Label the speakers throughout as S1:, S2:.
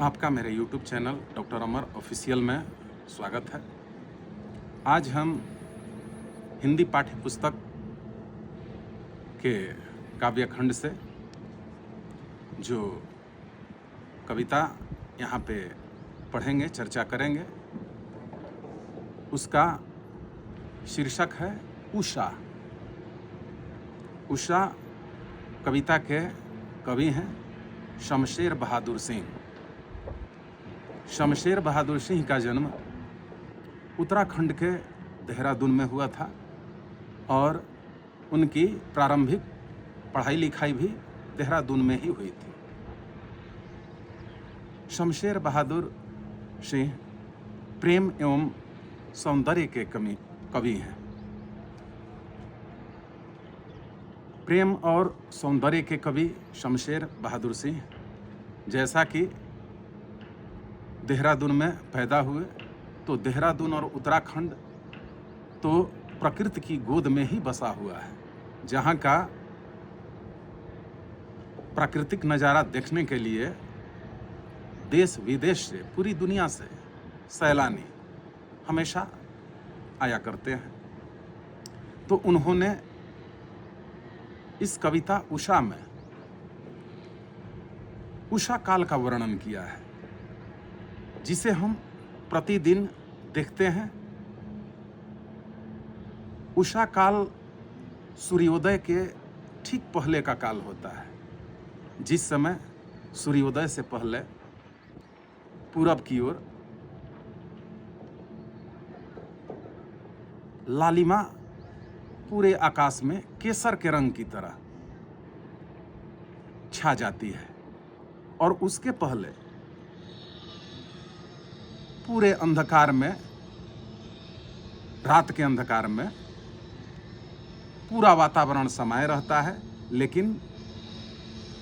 S1: आपका मेरे YouTube channel doctor अमर official में स्वागत है। आज हम हिंदी पाठ्य पुस्तक के काव्यखंड से जो कविता यहाँ पे पढ़ेंगे, चर्चा करेंगे, उसका शीर्षक है उषा। उषा कविता के कवि हैं शमशेर बहादुर सिंह। शमशेर बहादुर सिंह का जन्म उत्तराखंड के देहरादून में हुआ था और उनकी प्रारंभिक पढ़ाई लिखाई भी देहरादून में ही हुई थी। शमशेर बहादुर सिंह प्रेम एवं सौंदर्य के कवि हैं। प्रेम और सौंदर्य के कवि शमशेर बहादुर सिंह जैसा कि देहरादून में पैदा हुए, तो देहरादून और उत्तराखंड तो प्रकृति की गोद में ही बसा हुआ है, जहाँ का प्राकृतिक नज़ारा देखने के लिए देश विदेश से, पूरी दुनिया से सैलानी हमेशा आया करते हैं। तो उन्होंने इस कविता उषा में उषा काल का वर्णन किया है, जिसे हम प्रतिदिन देखते हैं। उषा काल सूर्योदय के ठीक पहले का काल होता है, जिस समय सूर्योदय से पहले पूरब की ओर लालिमा पूरे आकाश में केसर के रंग की तरह छा जाती है और उसके पहले पूरे अंधकार में, रात के अंधकार में पूरा वातावरण समाये रहता है। लेकिन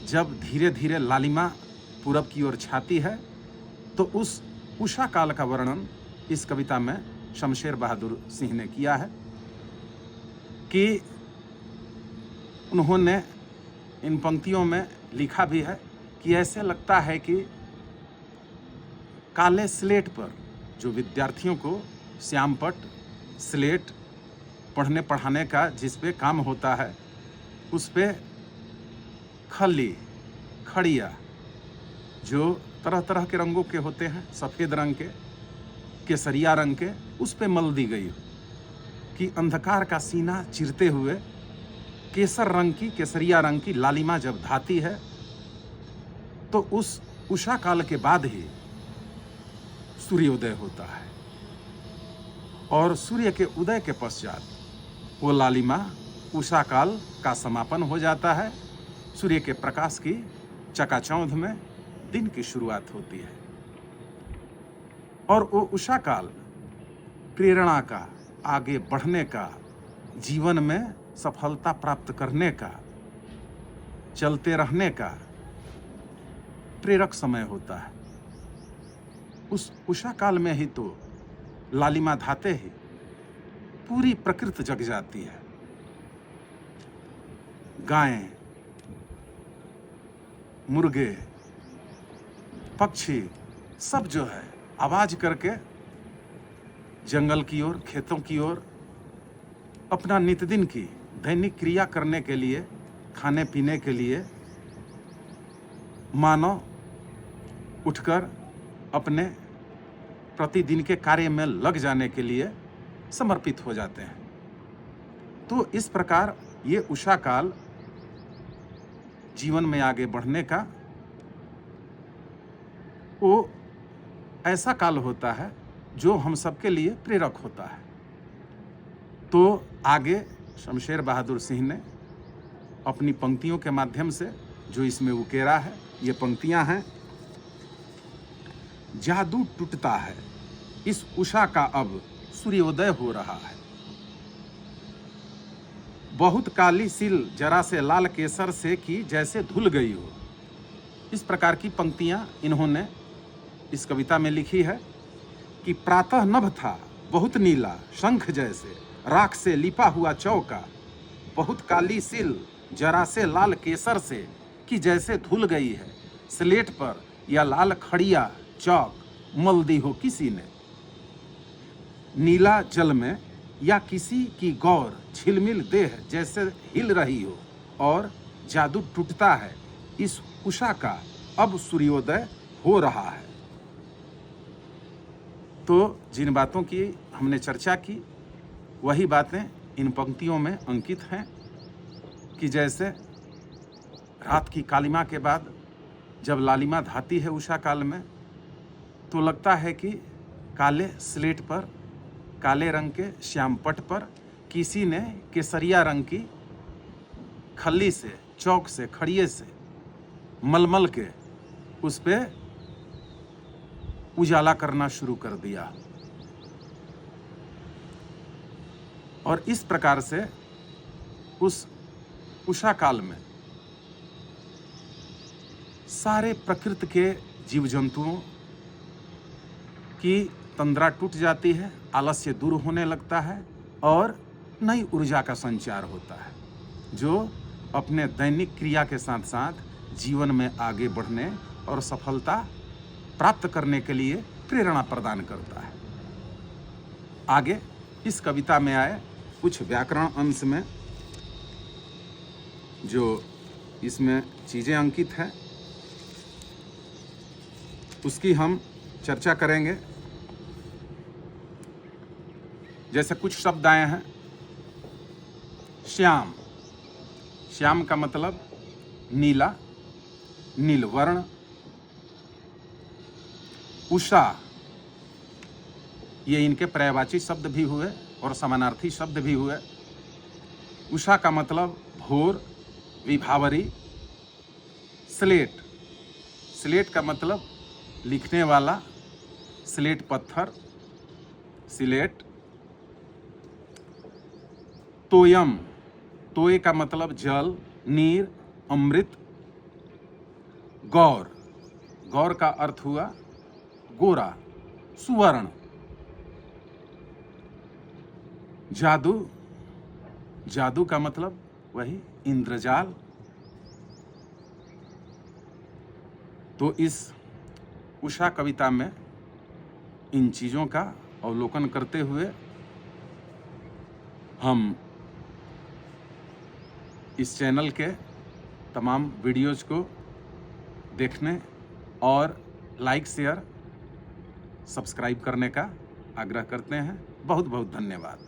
S1: जब धीरे धीरे लालिमा पूरब की ओर छाती है, तो उस उषा काल का वर्णन इस कविता में शमशेर बहादुर सिंह ने किया है कि उन्होंने इन पंक्तियों में लिखा भी है कि ऐसे लगता है कि काले स्लेट पर, जो विद्यार्थियों को श्यामपट स्लेट पढ़ने पढ़ाने का जिस पे काम होता है, उस पे खली खड़िया जो तरह तरह के रंगों के होते हैं, सफ़ेद रंग के, केसरिया रंग के, उस पे मल दी गई कि अंधकार का सीना चिरते हुए केसर रंग की, केसरिया रंग की लालिमा जब धाती है, तो उस उषा काल के बाद ही सूर्योदय होता है और सूर्य के उदय के पश्चात वो लालिमा उषा काल का समापन हो जाता है। सूर्य के प्रकाश की चकाचौंध में दिन की शुरुआत होती है और वो उषा काल प्रेरणा का, आगे बढ़ने का, जीवन में सफलता प्राप्त करने का, चलते रहने का प्रेरक समय होता है। उस उषा काल में ही तो लालिमा धाते ही पूरी प्रकृति जग जाती है। गायें, मुर्गे, पक्षी सब जो है आवाज करके जंगल की ओर, खेतों की ओर अपना नित्यदिन की दैनिक क्रिया करने के लिए, खाने पीने के लिए मानव उठकर अपने प्रतिदिन के कार्य में लग जाने के लिए समर्पित हो जाते हैं। तो इस प्रकार ये उषा काल जीवन में आगे बढ़ने का वो ऐसा काल होता है जो हम सबके लिए प्रेरक होता है। तो आगे शमशेर बहादुर सिंह ने अपनी पंक्तियों के माध्यम से जो इसमें उकेरा है, ये पंक्तियां हैं। जादू टूटता है, इस उषा का अब सूर्योदय हो रहा है। बहुत काली सिल जरा से लाल केसर से की जैसे धुल गई हो। इस प्रकार की पंक्तियां इन्होंने इस कविता में लिखी है कि प्रातः नभ था बहुत नीला, शंख जैसे राख से लिपा हुआ चौका, बहुत काली सिल जरा से लाल केसर से कि जैसे धुल गई है, स्लेट पर या लाल खड़िया चौक मल दी हो किसी ने, नीला जल में या किसी की गौर झिलमिल देह जैसे हिल रही हो, और जादू टूटता है इस उषा का, अब सूर्योदय हो रहा है। तो जिन बातों की हमने चर्चा की वही बातें इन पंक्तियों में अंकित हैं कि जैसे रात की कालिमा के बाद जब लालिमा धाती है उषा काल में, तो लगता है कि काले स्लेट पर, काले रंग के श्यामपट पर किसी ने केसरिया रंग की खल्ली से, चौक से, खड़िए से मलमल के उस पे उजाला करना शुरू कर दिया। और इस प्रकार से उस उषा काल में सारे प्रकृति के जीव जंतुओं की तंद्रा टूट जाती है, आलस्य दूर होने लगता है और नई ऊर्जा का संचार होता है, जो अपने दैनिक क्रिया के साथ साथ जीवन में आगे बढ़ने और सफलता प्राप्त करने के लिए प्रेरणा प्रदान करता है। आगे इस कविता में आए कुछ व्याकरण अंश में जो इसमें चीज़ें अंकित हैं उसकी हम चर्चा करेंगे। जैसे कुछ शब्द आए हैं, श्याम, श्याम का मतलब नीला, नीलवर्ण। उषा, ये इनके पर्यायवाची शब्द भी हुए और समानार्थी शब्द भी हुए। उषा का मतलब भोर, विभावरी। स्लेट, स्लेट का मतलब लिखने वाला, स्लेट पत्थर, स्लेट। तोयम, तोय का मतलब जल, नीर, अमृत। गौर, गौर का अर्थ हुआ गोरा, सुवर्ण। जादू, जादू का मतलब वही इंद्रजाल। तो इस उषा कविता में इन चीज़ों का अवलोकन करते हुए हम इस चैनल के तमाम वीडियोज़ को देखने और लाइक, शेयर, सब्सक्राइब करने का आग्रह करते हैं। बहुत बहुत धन्यवाद।